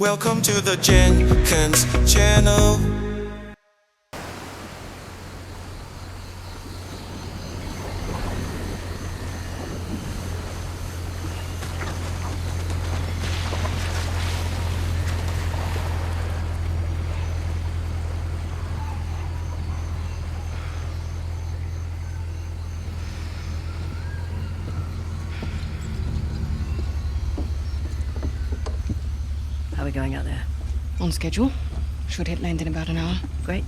Welcome to the Jenkins channel. How are we going out there? On schedule. Should hit land in about an hour. Great.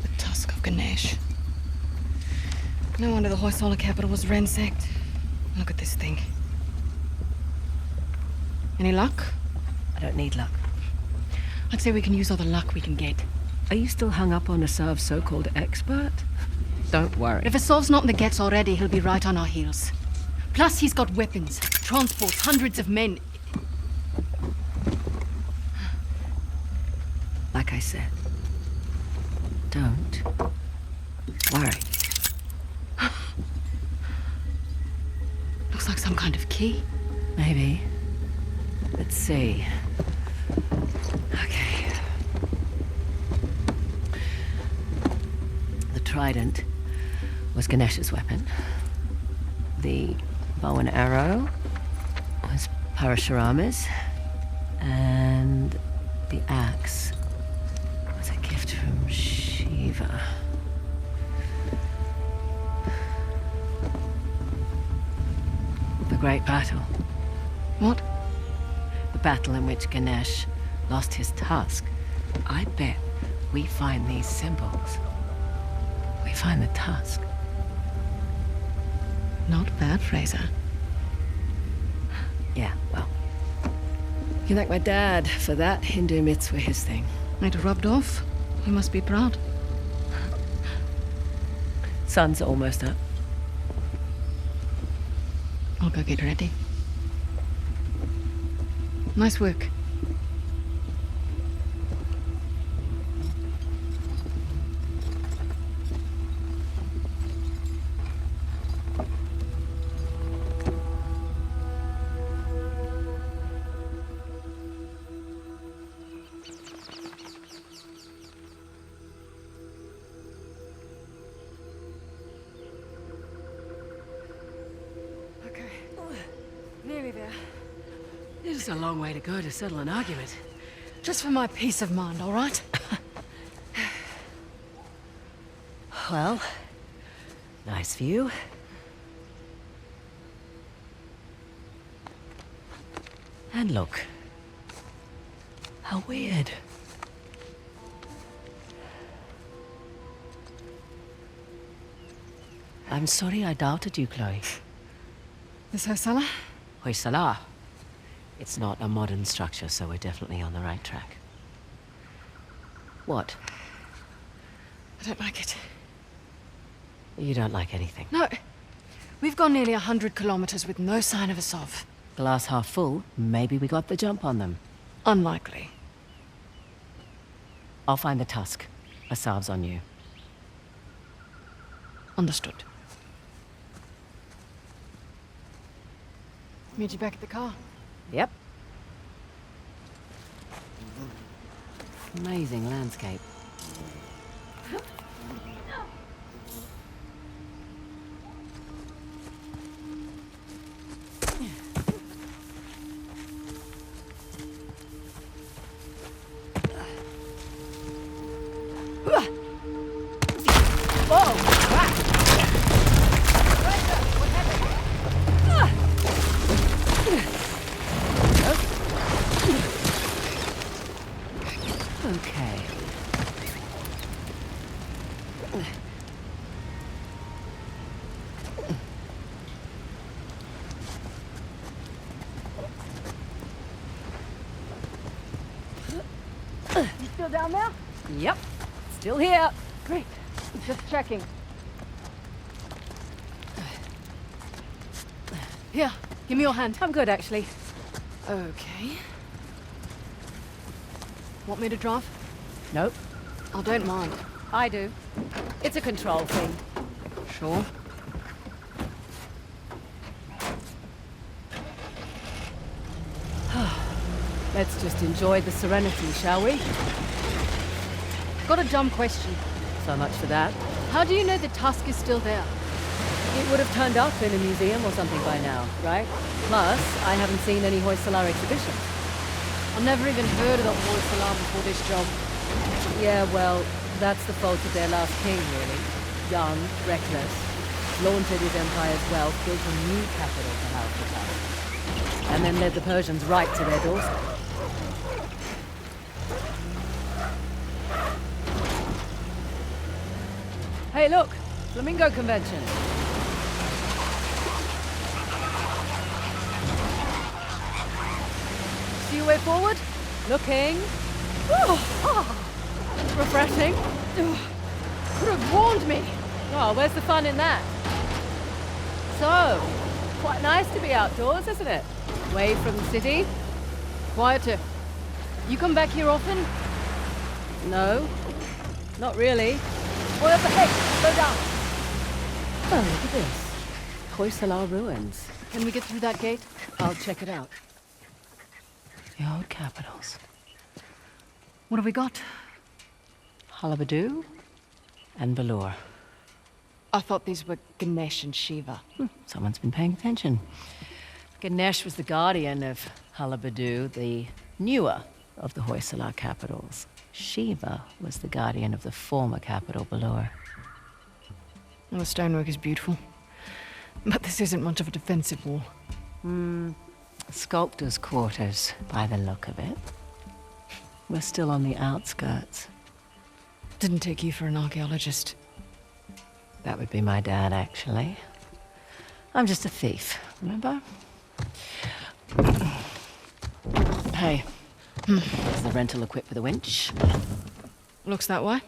The Tusk of Ganesh. No wonder the Hoysala capital was ransacked. Look at this thing. Any luck? I don't need luck. I'd say we can use all the luck we can get. Are you still hung up on Asav's so-called expert? Don't worry. If Asav's not in the Gets already, he'll be right on our heels. Plus, he's got weapons, transports, hundreds of men. Like I said, don't worry. Looks like some kind of key. Maybe. Let's see. Okay. The trident was Ganesh's weapon. The bow and arrow was Parashurama's. And the axe was a gift from Shiva. The Great Battle. What? The battle in which Ganesh lost his tusk. I bet we find these symbols. We find the tusk. Not bad, Frazer. Yeah, well. You can thank my dad for that. Hindu myths were his thing. It rubbed off. You must be proud. Sun's almost up. I'll go get ready. Nice work. Nearly there. It's a long way to go to settle an argument. Just for my peace of mind, all right? Well, nice view. And look. How weird. I'm sorry I doubted you, Chloe. This Hoysala? Hoysala. It's not a modern structure, so we're definitely on the right track. What? I don't like it. You don't like anything. No. We've gone nearly 100 kilometers with no sign of Asav. Glass half full, maybe we got the jump on them. Unlikely. I'll find the tusk. Asav's on you. Understood. Meet you back at the car. Yep. Amazing landscape. Okay. You still down there? Yep. Still here. Great. Just checking. Here, give me your hand. I'm good, actually. Okay. Want me to drive? Nope. I don't mind. I do. It's a control thing. Sure. Let's just enjoy the serenity, shall we? Got a dumb question. So much for that. How do you know the Tusk is still there? It would have turned up in a museum or something by now, right? Plus, I haven't seen any Hoysala exhibitions. I've never even heard of the Hoysala before this job. Yeah, well, that's the fault of their last king, really. Young, reckless, flaunted his empire's wealth, built a new capital to house the Tusk, and then led the Persians right to their doorstep. Hey, look! Flamingo convention. See your way forward? Looking. Refreshing. Could have warned me. Oh, where's the fun in that? So, quite nice to be outdoors, isn't it? Away from the city. Quieter. You come back here often? No, not really. Boy up ahead. Slow down. Oh, look at this. Hoysala ruins. Can we get through that gate? I'll check it out. The old capitals. What have we got? Halabadu and Balur. I thought these were Ganesh and Shiva. Someone's been paying attention. Ganesh was the guardian of Halabadu, the newer of the Hoysala capitals. Shiva was the guardian of the former capital, Balur. Well, the stonework is beautiful. But this isn't much of a defensive wall. Sculptor's quarters, by the look of it. We're still on the outskirts. Didn't take you for an archaeologist. That would be my dad, actually. I'm just a thief, remember? Hey, is the rental equipped with a winch? Looks that way.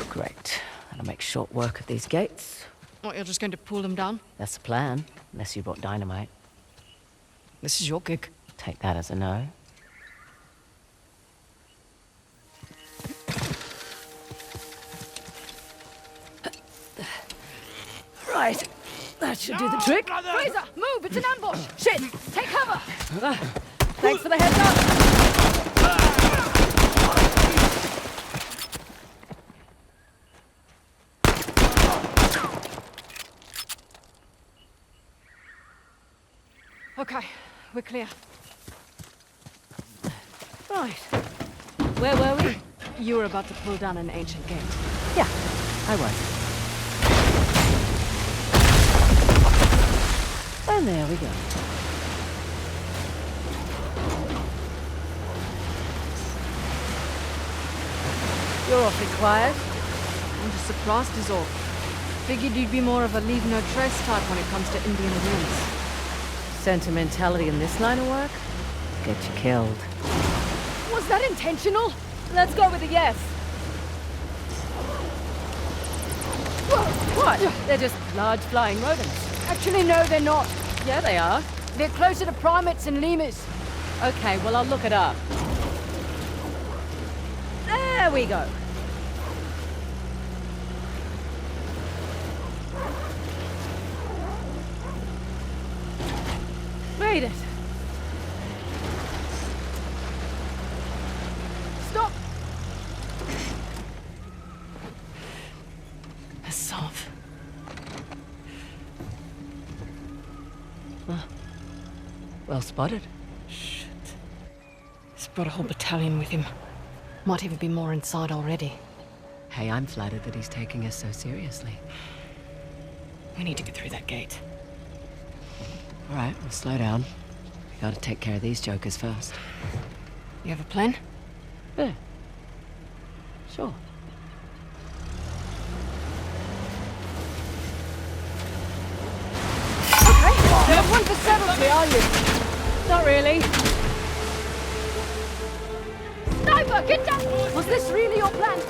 Great. That'll make short work of these gates. What, you're just going to pull them down? That's the plan, unless you brought dynamite. This is your gig. Take that as a no. Right. That should do the trick. Frazer, move! It's an ambush! Shit! Take cover! Thanks for the heads up. Okay, we're clear. Right. Where were we? You were about to pull down an ancient gate. Yeah, I was. And there we go. You're awfully quiet. I'm just surprised is all. Figured you'd be more of a leave no trace type when it comes to Indian ruins. Sentimentality in this line of work? Get you killed. Was that intentional? Let's go with a yes. What? They're just large flying rodents. Actually, no, they're not. Yeah, they are. They're closer to primates and lemurs. Okay, well, I'll look it up. There we go. Made it. Stop! Asaf. Well spotted. Shit. He's brought a whole battalion with him. Might even be more inside already. Hey, I'm flattered that he's taking us so seriously. We need to get through that gate. All right, we'll slow down. We gotta take care of these jokers first. You have a plan? Yeah. Sure. Okay, you're one for subtlety, are you? Not really. Sniper, get down! Was this really your plan?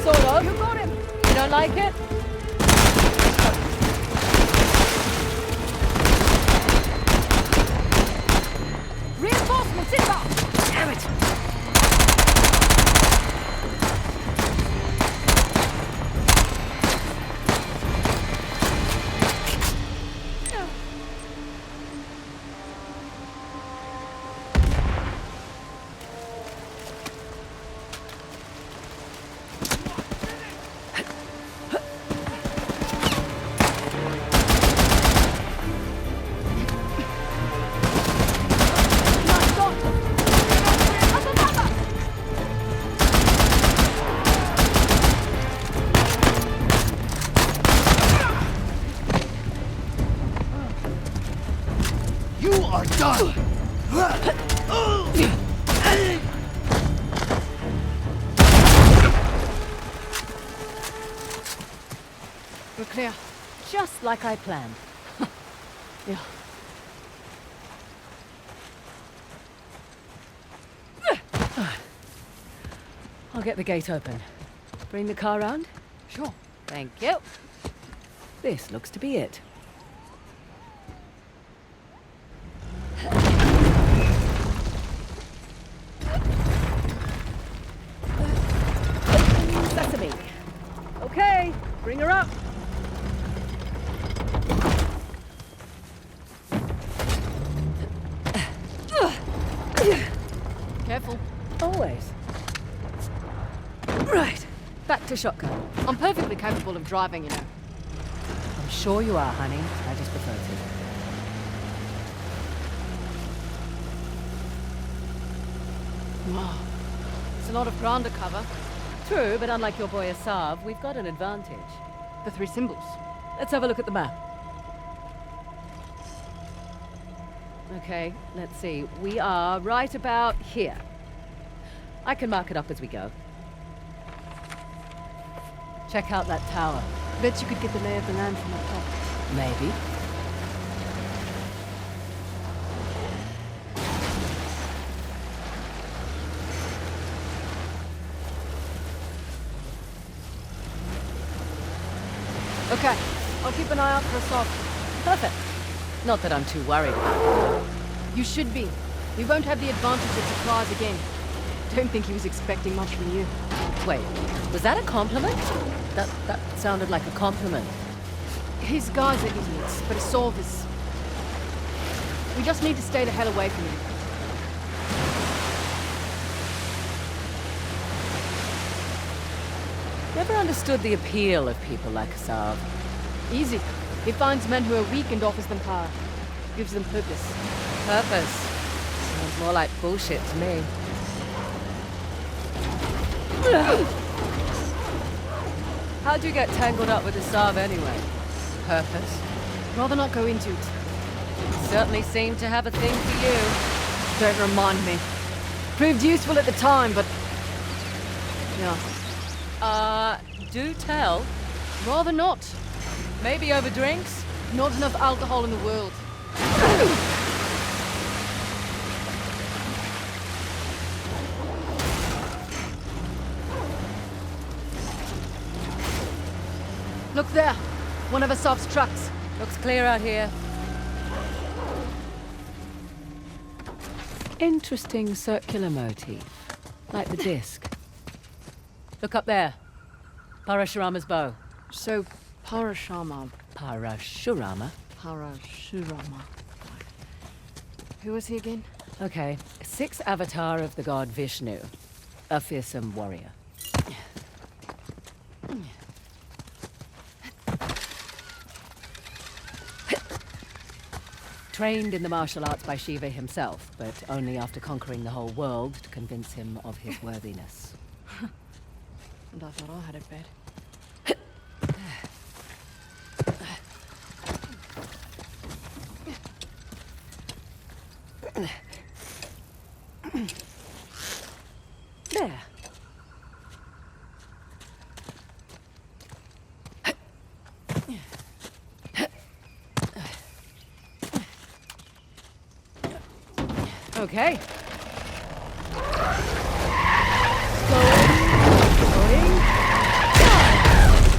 Sort of. You got him! You don't like it? Reinforcements inbound! Damn it! We're clear. Just like I planned. Yeah. I'll get the gate open. Bring the car round? Sure. Thank you. This looks to be it. Sesame. Okay, bring her up. Careful. Always. Right, back to shotgun. I'm perfectly capable of driving, you know. I'm sure you are, honey. I just prefer to. Wow. It's a lot of ground to cover. True, but unlike your boy Asav, we've got an advantage. The 3 symbols. Let's have a look at the map. Okay, let's see. We are right about here. I can mark it up as we go. Check out that tower. Bet you could get the lay of the land from up top. Maybe. Okay, I'll keep an eye out for a soft. Perfect. Not that I'm too worried about it. You should be. We won't have the advantage of surprise again. Don't think he was expecting much from you. Wait, was that a compliment? That sounded like a compliment. His guys are idiots, but Asav is... We just need to stay the hell away from him. Never understood the appeal of people like Asav. Easy. He finds men who are weak and offers them power. Gives them purpose. Purpose. Sounds more like bullshit to me. How'd you get tangled up with Asav anyway? Purpose? Rather not go into it. Certainly seemed to have a thing for you. Don't remind me. Proved useful at the time, but... Yeah. Do tell. Rather not. Maybe over drinks? Not enough alcohol in the world. Look there. One of Asav's trucks. Looks clear out here. Interesting circular motif. Like the disc. Look up there. Parashurama's bow. So, Parashurama. Parashurama? Parashurama. Who was he again? Okay. 6th avatar of the god Vishnu. A fearsome warrior. Trained in the martial arts by Shiva himself, but only after conquering the whole world to convince him of his worthiness. And I thought I had it bad. There. Okay.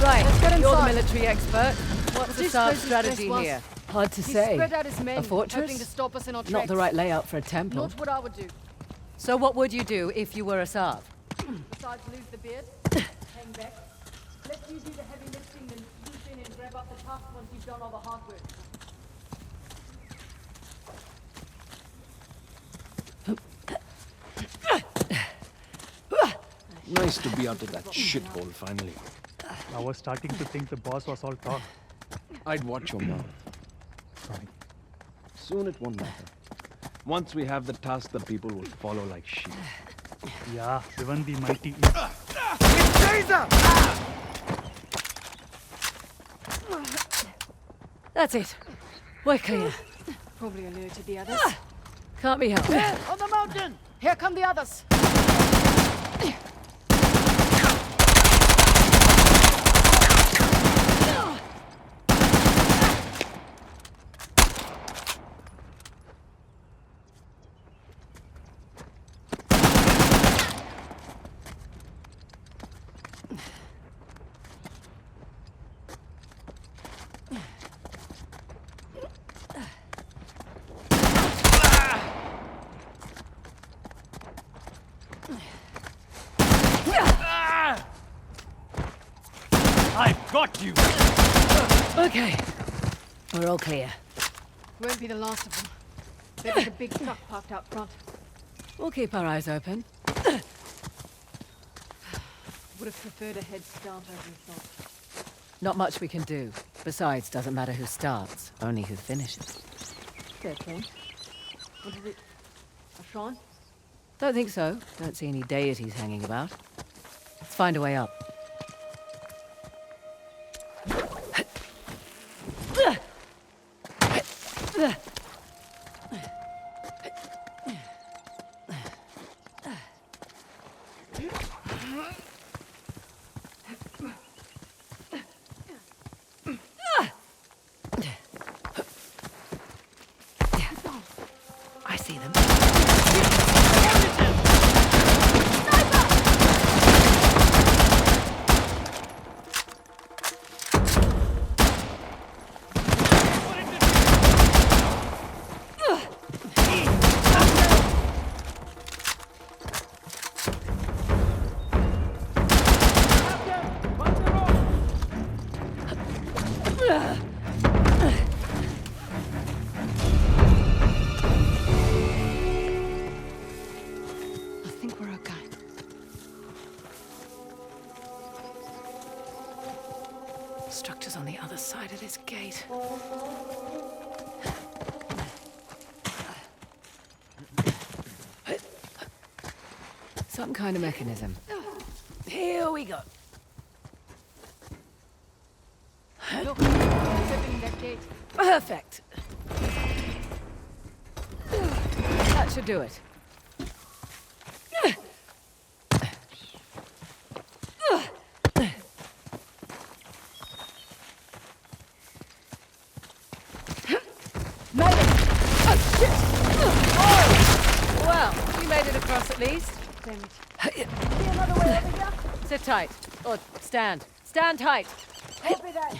Right, Let's get you're the inside. military expert. What's the This Saab place is strategy best here? Hard to He say. spread out his men, A fortress? hoping to stop us in our Not tracks. the right layout for a temple. Not what I would do. So what would you do if you were Asav? Besides lose the beard, hang back. Let you do the heavy lifting, then swoop in and grab up the tusk once you've done all the hard work. Nice to be out of that shithole finally. I was starting to think the boss was all talk. I'd watch your mouth. Sorry. Soon it won't matter. Once we have the task, the people will follow like sheep. Yeah, even the mighty. That's it. We're clear. Probably alerted the others. Can't be helped. There, on the mountain! Here come the others! I've got you! Okay. We're all clear. Won't be the last of them. There's a big truck parked out front. We'll keep our eyes open. Would have preferred a head start over the thought. Not much we can do. Besides, doesn't matter who starts, only who finishes. Fair point. What is it? A shrine? Don't think so. Don't see any deities hanging about. Let's find a way up. I see them. I think we're okay. Structure's on the other side of this gate. Some kind of mechanism. Here we go. Look, there's opening that gate. Perfect. That should do it. Made it! Oh, shit! Oh! Well, we made it across at least. Damn it. See another way over here? Sit tight. Or stand. Stand tight. Copy that.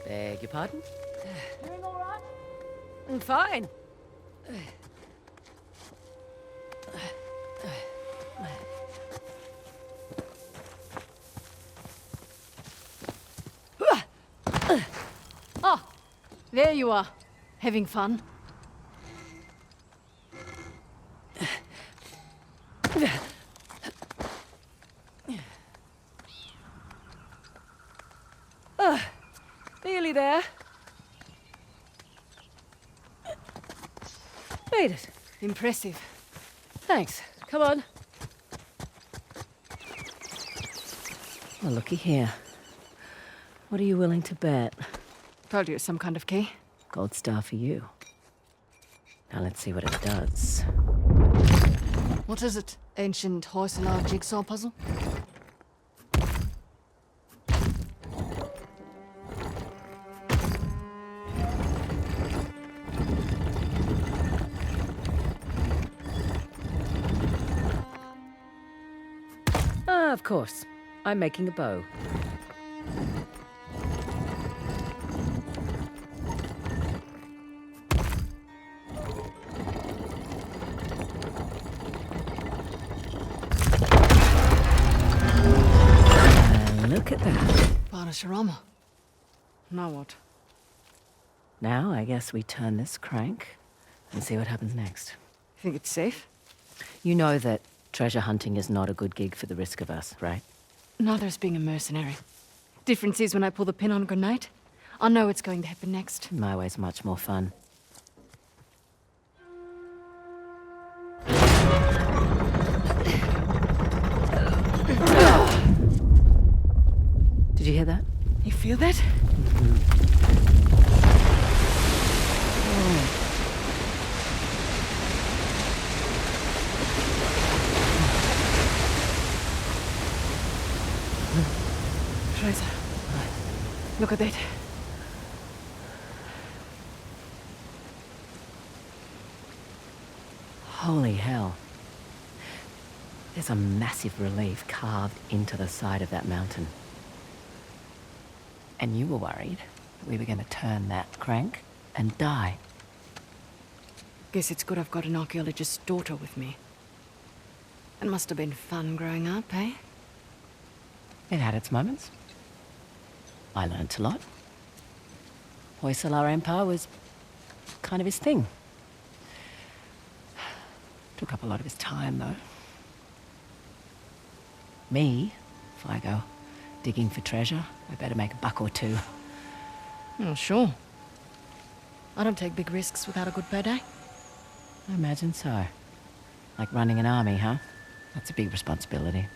Beg your pardon? Doing all right? I'm fine. Oh, there you are. Having fun? Nearly there. Made it. Impressive. Thanks. Come on. Well, looky here. What are you willing to bet? Told you it's some kind of key. Gold star for you. Now let's see what it does. What is it? Ancient Hoysala jigsaw puzzle? Ah, of course. I'm making a bow. And look at that. Parashurama. Now what? Now I guess we turn this crank and see what happens next. Think it's safe? You know that treasure hunting is not a good gig for the risk of us, right? Neither is being a mercenary. Difference is when I pull the pin on a grenade, I know what's going to happen next. My way's much more fun. Did you hear that? You feel that? Look at that. Holy hell. There's a massive relief carved into the side of that mountain. And you were worried that we were going to turn that crank and die. Guess it's good I've got an archaeologist's daughter with me. It must have been fun growing up, eh? It had its moments. I learnt a lot. Hoysalar Empire was kind of his thing. Took up a lot of his time, though. Me, if I go digging for treasure, I better make a buck or two. Oh, sure. I don't take big risks without a good payday. I imagine so. Like running an army, huh? That's a big responsibility.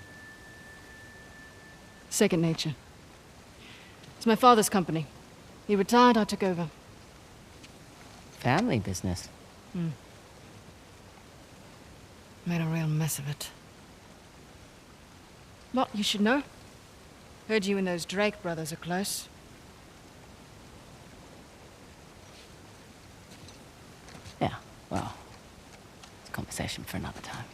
Second nature. It's my father's company. He retired, I took over. Family business. Made a real mess of it. What, you should know? Heard you and those Drake brothers are close. Yeah, well, it's a conversation for another time.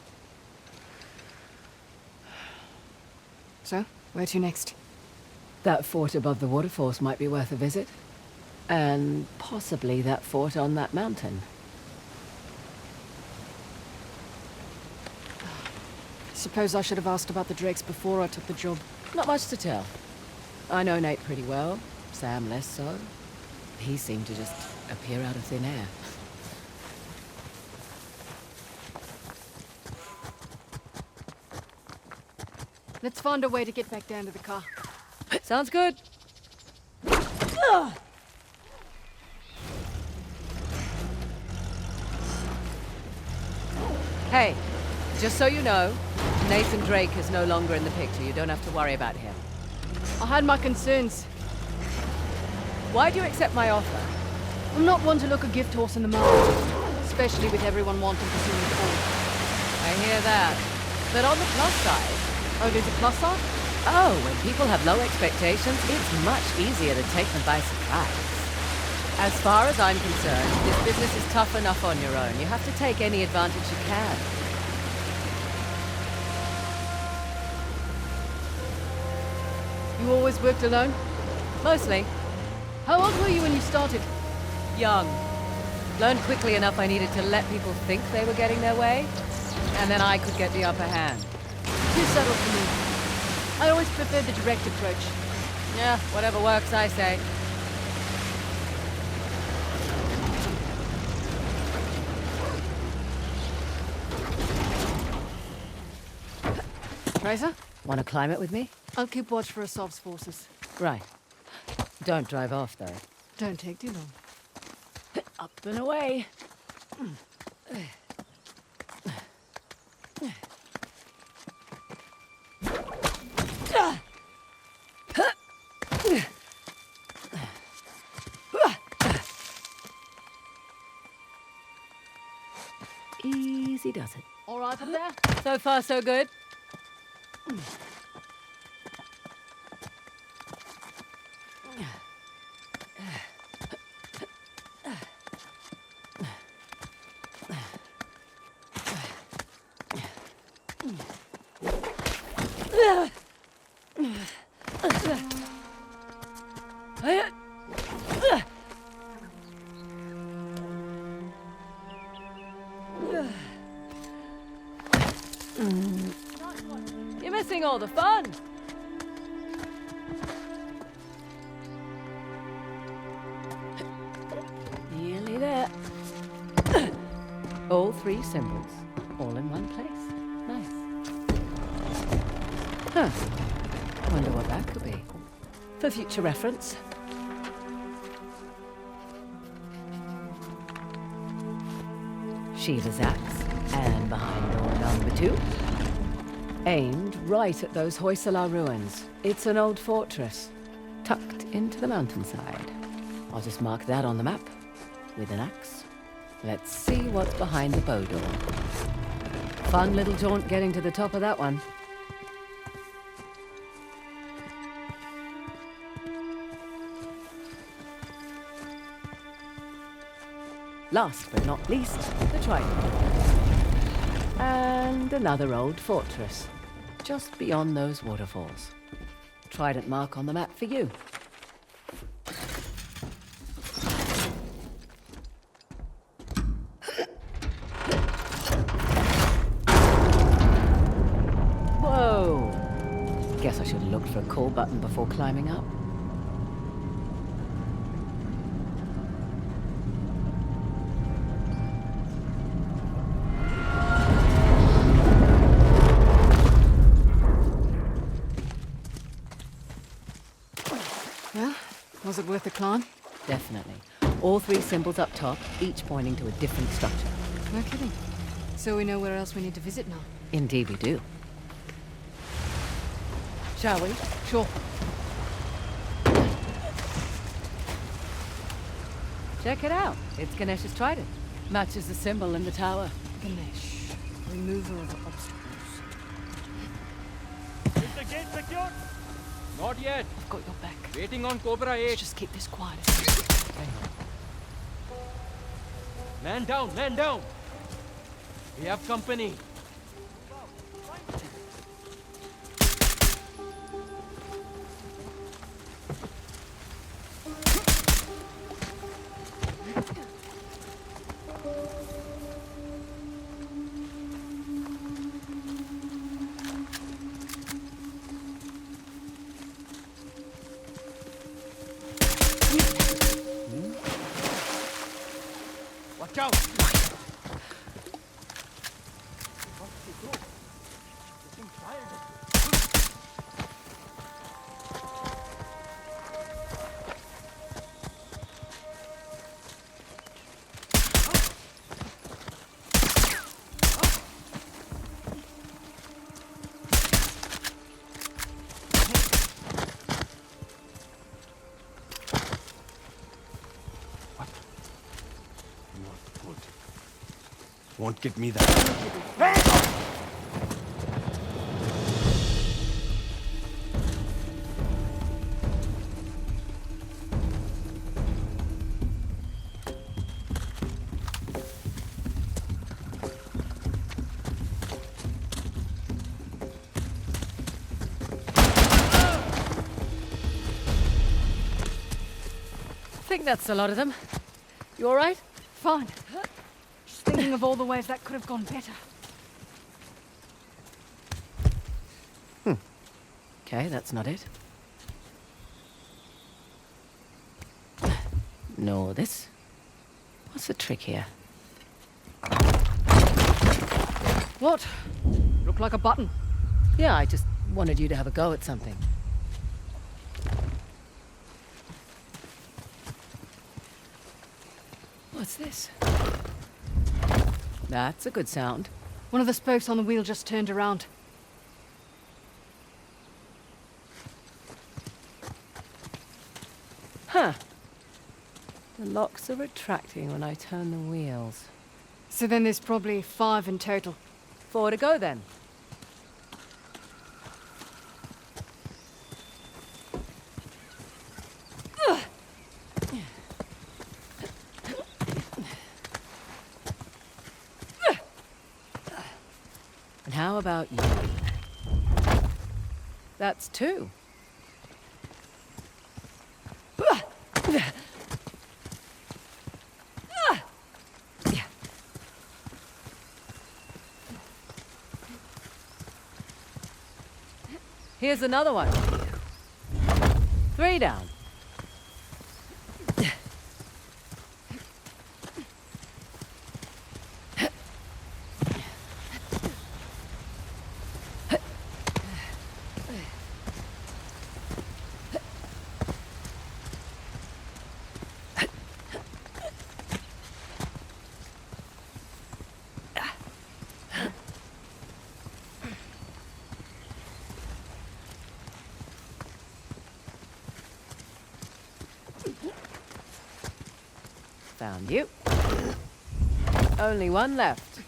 So, where to next? That fort above the waterfalls might be worth a visit. And possibly that fort on that mountain. Suppose I should have asked about the Drakes before I took the job. Not much to tell. I know Nate pretty well, Sam less so. He seemed to just appear out of thin air. Let's find a way to get back down to the car. Sounds good. Hey, just so you know, Nathan Drake is no longer in the picture. You don't have to worry about him. I had my concerns. Why do you accept my offer? I'm not one to look a gift horse in the mouth, especially with everyone wanting to see me fall. I hear that. But on the plus side... Oh, there's a plus side? Oh, when people have low expectations, it's much easier to take them by surprise. As far as I'm concerned, this business is tough enough on your own. You have to take any advantage you can. You always worked alone? Mostly. How old were you when you started? Young. Learned quickly enough I needed to let people think they were getting their way, and then I could get the upper hand. Too subtle for me. I always preferred the direct approach. Yeah, whatever works, I say. Frazer? Want to climb it with me? I'll keep watch for Asav's forces. Right. Don't drive off, though. Don't take too long. Up and away. Easy does it. All right up there? So far, so good. You're missing all the fun. Nearly there. All three symbols, all in one place. Nice. Huh. Wonder what that could be. For future reference. Sheila's axe, and behind door number 2. Aimed right at those Hoysalar ruins. It's an old fortress, tucked into the mountainside. I'll just mark that on the map, with an axe. Let's see what's behind the bow door. Fun little jaunt getting to the top of that one. Last but not least, the trident. And another old fortress, just beyond those waterfalls. Trident mark on the map for you. Whoa! Guess I should have looked for a call button before climbing up. Well, was it worth the climb? Definitely. All three symbols up top, each pointing to a different structure. No kidding. So we know where else we need to visit now. Indeed we do. Shall we? Sure. Check it out. It's Ganesh's trident. Matches the symbol in the tower. Ganesh, remover of obstacles. Is the gate secured? Not yet. I've got your back. Waiting on Cobra 8. Let's just keep this quiet. Man down, man down. We have company. Watch out! Won't get me that. I think that's a lot of them. You all right? Fine. Just thinking of all the ways that could have gone better. Okay, that's not it. No, this. What's the trick here? What? Looked like a button. Yeah, I just wanted you to have a go at something. What's this? That's a good sound. One of the spokes on the wheel just turned around. Huh. The locks are retracting when I turn the wheels. So then there's probably 5 in total. 4 to go then. And how about you? That's 2. Here's another one. 3 down. Found you. Only one left.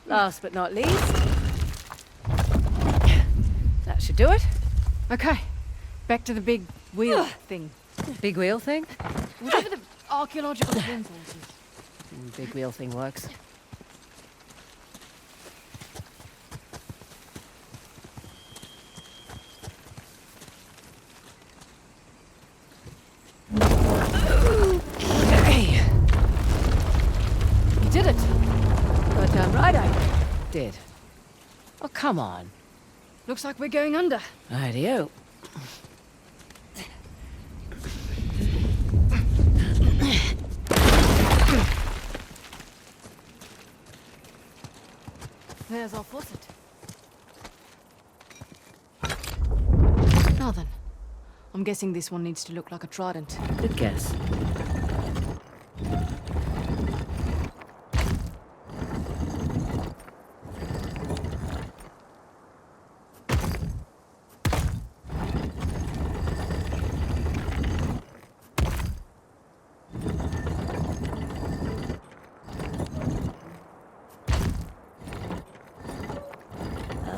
Last but not least, that should do it. Okay, back to the big wheel thing. Big wheel thing? Whatever the archaeological term for it is. Big wheel thing works. Okay. You did it. God damn right I did. Oh, come on. Looks like we're going under. Rightio. There's our faucet. Now then. I'm guessing this one needs to look like a trident. Good guess.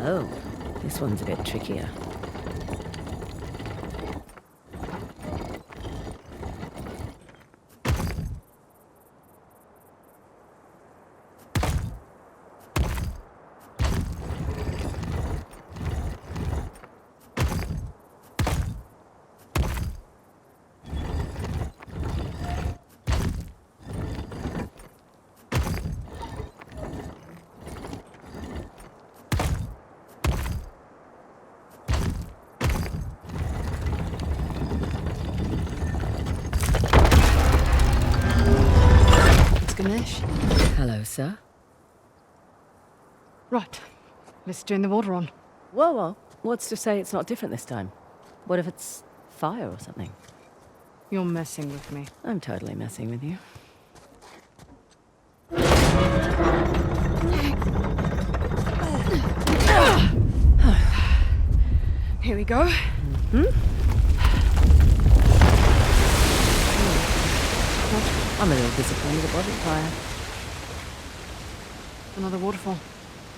Oh, this one's a bit trickier. Ganesh. Hello, sir. Right. Let's turn the water on. Whoa, whoa. What's to say it's not different this time? What if it's fire or something? You're messing with me. I'm totally messing with you. Here we go. I'm a little disappointed it wasn't fire. Another waterfall.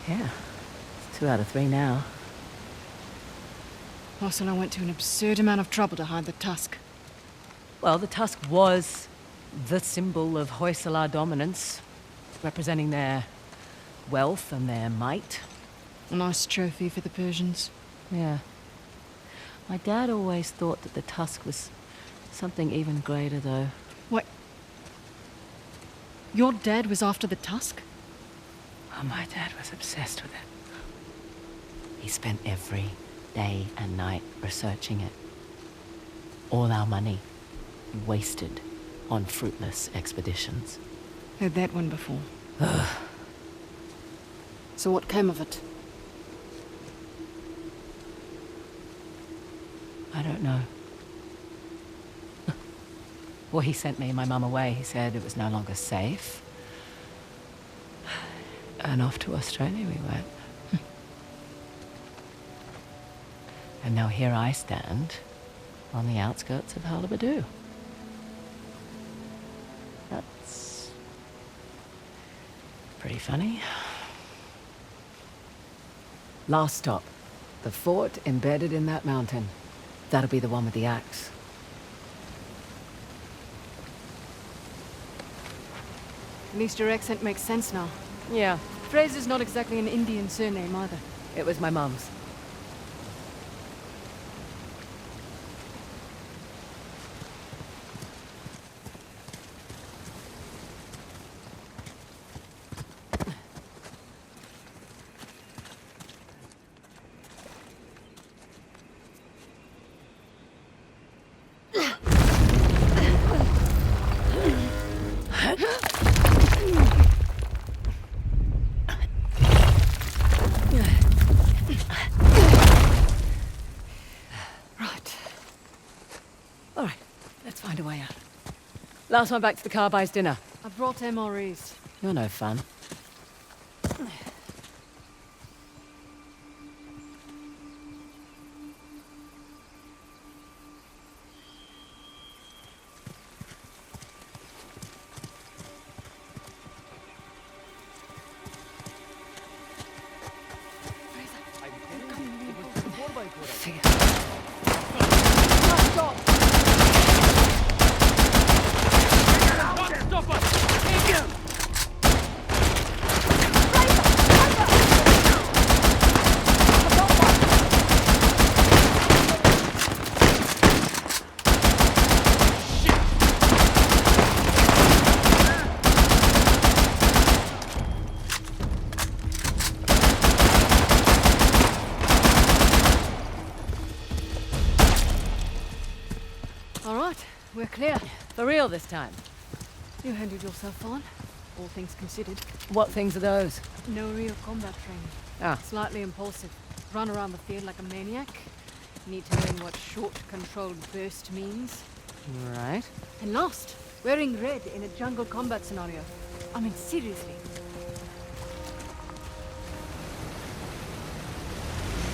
Yeah. It's 2 out of 3 now. Ursula went to an absurd amount of trouble to hide the tusk. Well, the tusk was the symbol of Hoysala dominance, representing their wealth and their might. A nice trophy for the Persians. Yeah. My dad always thought that the tusk was something even greater, though. What? Your dad was after the tusk? Oh, my dad was obsessed with it. He spent every day and night researching it. All our money wasted on fruitless expeditions. Heard that one before. So what came of it? I don't know. Well, he sent me and my mum away. He said it was no longer safe. And off to Australia we went. And now here I stand on the outskirts of Hullabaloo. That's pretty funny. Last stop. The fort embedded in that mountain. That'll be the one with the axe. At least your accent makes sense now. Yeah, Frazer's not exactly an Indian surname either. it was my mum's. Right. All right, let's find a way out. Last one back to the car buys dinner. I brought MREs. You're no fun. All right, we're clear. For real this time. You handled yourself on, all things considered. What things are those? No real combat training. Ah, Slightly impulsive. Run around the field like a maniac. Need to learn what short, controlled burst means. right. And lost. Wearing red in a jungle combat scenario. I mean, seriously.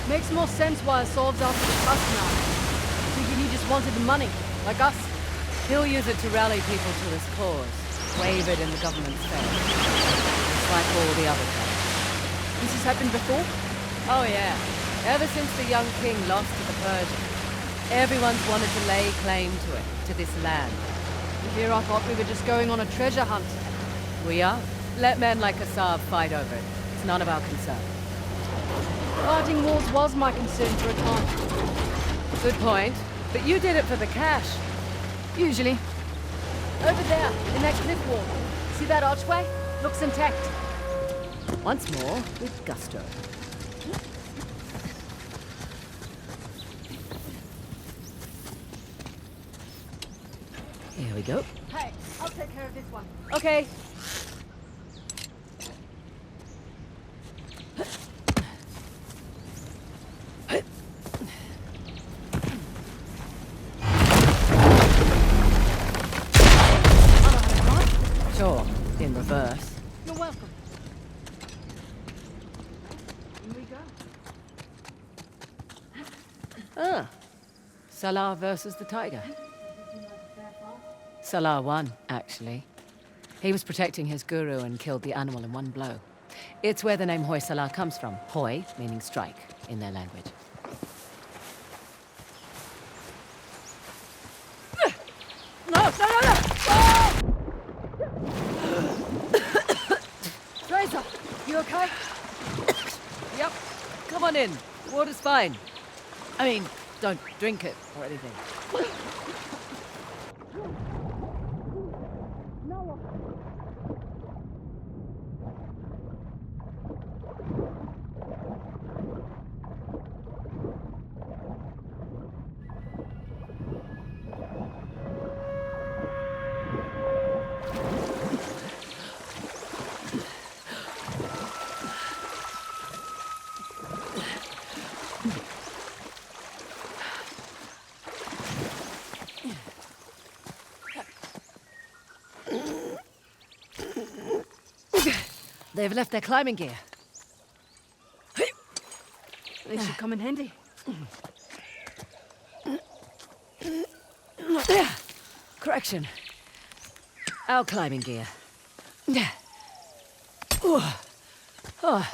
Makes more sense why Assault's after the Tusk now. Thinking he just wanted the money, like us. He'll use it to rally people to his cause. Wavered in the government's favor. Just like all the other times. This has happened before? Oh yeah. Ever since the young king lost to the Persians, everyone's wanted to lay claim to it, to this land. Here I thought we were just going on a treasure hunt. We are. Let men like Assad fight over it. It's none of our concern. Fighting wars was my concern for a time. Good point. But you did it for the cash. Usually. Over there, in that cliff wall. See that archway? Looks intact. Once more, with gusto. Here we go. Hey, I'll take care of this one. Okay. Sure, in reverse. You're welcome. Here we go. Ah. Salah versus the tiger. Salah won, actually. He was protecting his guru and killed the animal in one blow. It's where the name Hoi Salah comes from. Hoi, meaning strike, in their language. No! Oh! Frazer, you okay? Yep. Come on in. Water's fine. I mean, don't drink it or anything. They've left their climbing gear. They should come in handy. Correction. Our climbing gear. Oh,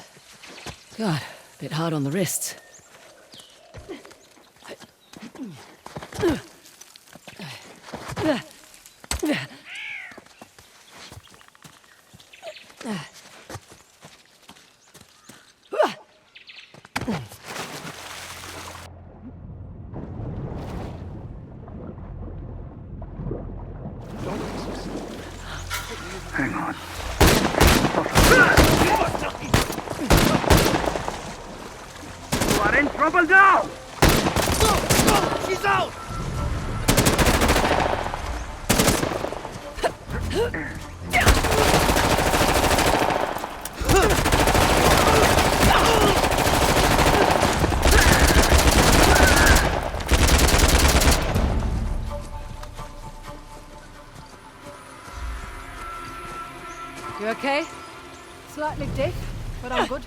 God, a bit hard on the wrists. Hang on. You are in trouble now! She's out! You okay? Slightly deaf, but I'm good.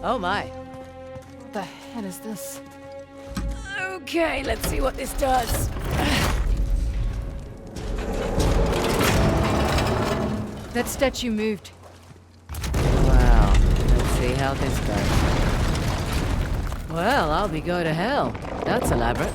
Oh my. What the hell is this? Okay, let's see what this does. That statue moved. Wow, let's see how this goes. Well, I'll be go to hell. That's elaborate.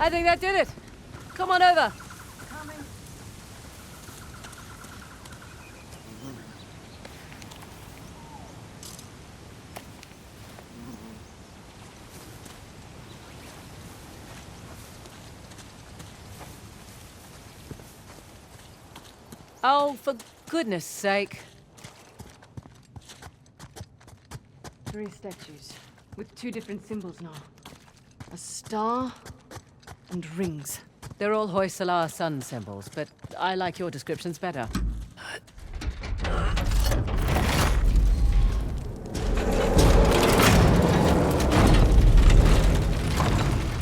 I think that did it. Come on over. Oh, for goodness sake. 3 statues with 2 different symbols now. A star and rings. They're all Hoysala sun symbols, but I like your descriptions better.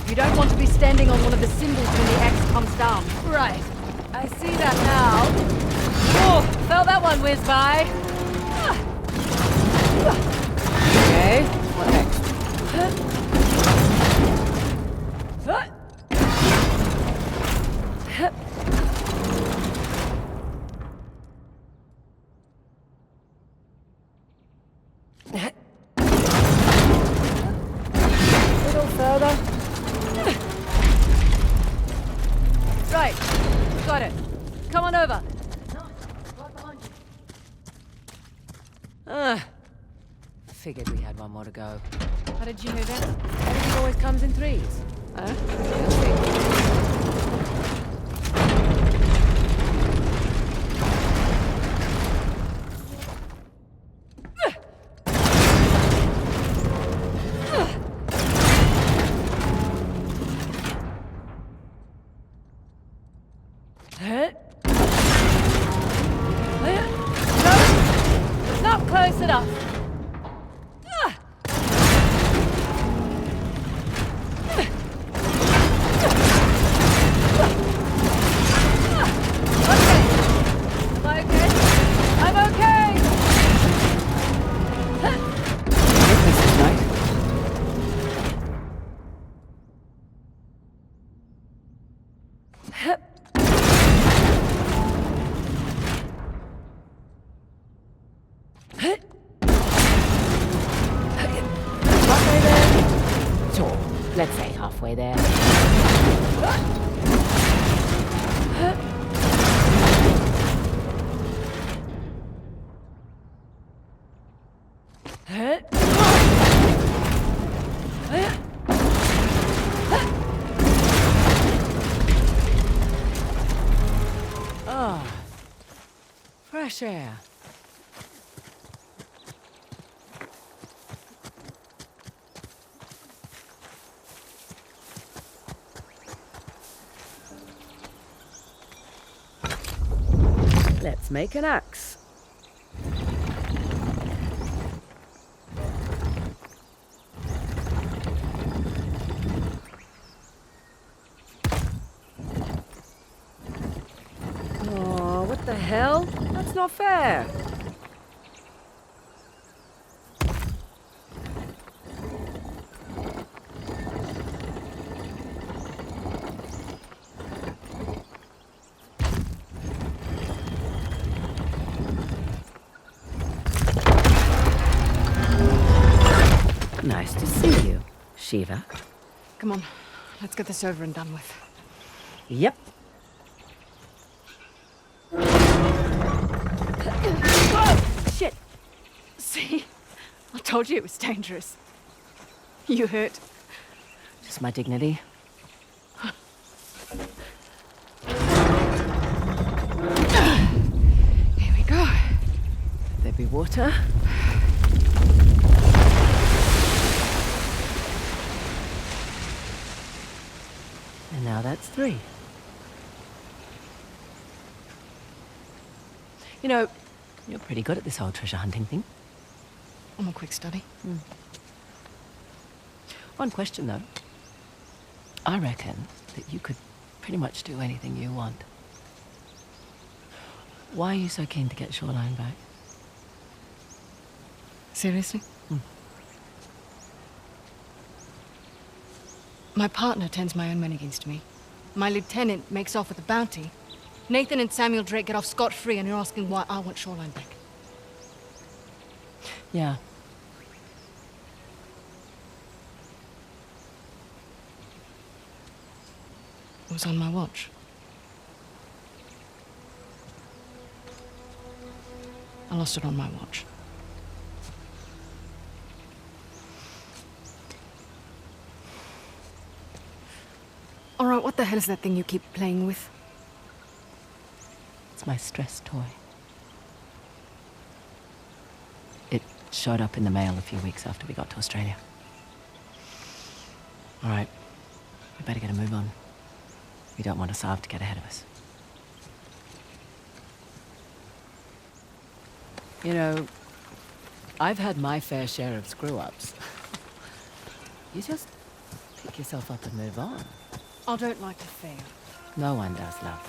You don't want to be standing on one of the symbols when the axe comes down. Right. I see that now. Oh, felt that one whiz by. Okay, what next? Little further. Right, got it. Come on over. Figured we had one more to go. How did you know that? Everything always comes in 3s. Huh? We'll see. No, not close enough. Halfway there? Sure, let's say halfway there. Oh, fresh air. Let's make an axe. Oh, what the hell? That's not fair. Nice to see you, Shiva. Come on, let's get this over and done with. Yep. Shit! See? I told you it was dangerous. You hurt. Just my dignity. Here we go. There be water. And now that's 3. You know, you're pretty good at this whole treasure hunting thing. I'm a quick study. One question, though. I reckon that you could pretty much do anything you want. Why are you so keen to get Shoreline back? Seriously? My partner turns my own men against me. My lieutenant makes off with a bounty. Nathan and Samuel Drake get off scot-free, and you're asking why I want Shoreline back. Yeah. It was on my watch. I lost it on my watch. All right, what the hell is that thing you keep playing with? It's my stress toy. It showed up in the mail a few weeks after we got to Australia. All right, we better get a move on. We don't want Asav to get ahead of us. You know, I've had my fair share of screw-ups. You just pick yourself up and move on. I don't like to fail. No one does, love.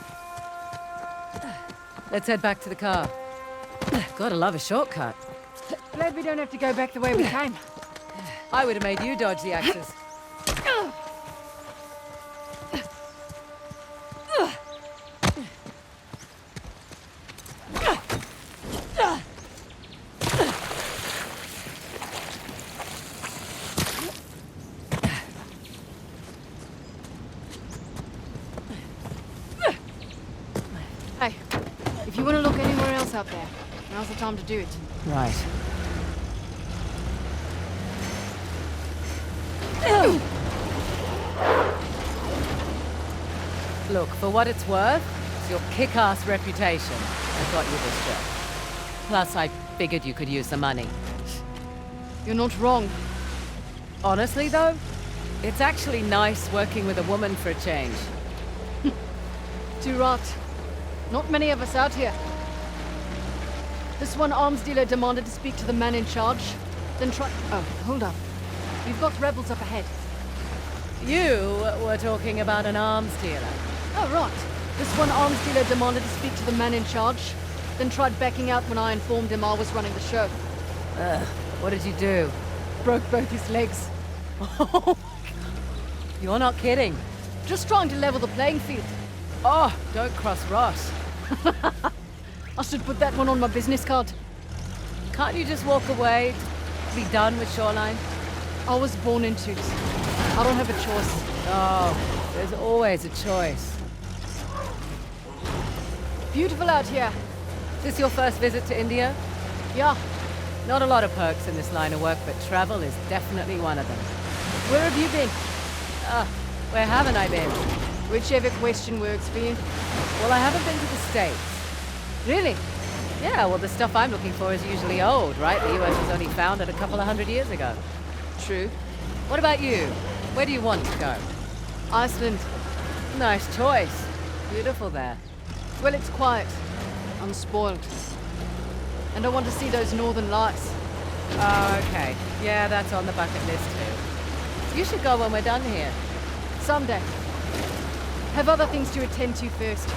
Let's head back to the car. Gotta love a shortcut. Glad we don't have to go back the way we came. I would have made you dodge the axes. Hey, if you want to look anywhere else out there, now's the time to do it. Right. Look, for what it's worth, it's your kick-ass reputation that got you this job. Plus, I figured you could use the money. You're not wrong. Honestly, though, it's actually nice working with a woman for a change. Too right. Not many of us out here. This one arms dealer demanded to speak to the man in charge. Then try... Oh, hold up. We've got rebels up ahead. You were talking about an arms dealer. Oh, right. This one arms dealer demanded to speak to the man in charge. Then tried backing out when I informed him I was running the show. What did you do? Broke both his legs. You're not kidding. Just trying to level the playing field. Oh, don't cross Ross. I should put that one on my business card. Can't you just walk away? Be done with Shoreline? I was born into it. I don't have a choice. Oh, there's always a choice. Beautiful out here. Is this your first visit to India? Yeah. Not a lot of perks in this line of work, but travel is definitely one of them. Where have you been? Where haven't I been? Whichever question works for you. Well, I haven't been to the States. Really? Yeah, well, the stuff I'm looking for is usually old, right? The US was only founded a couple of 100 years ago. True. What about you? Where do you want to go? Iceland. Nice choice. Beautiful there. Well, it's quiet. Unspoiled. And I want to see those northern lights. Oh, okay. Yeah, that's on the bucket list too. You should go when we're done here. Someday. Have other things to attend to first.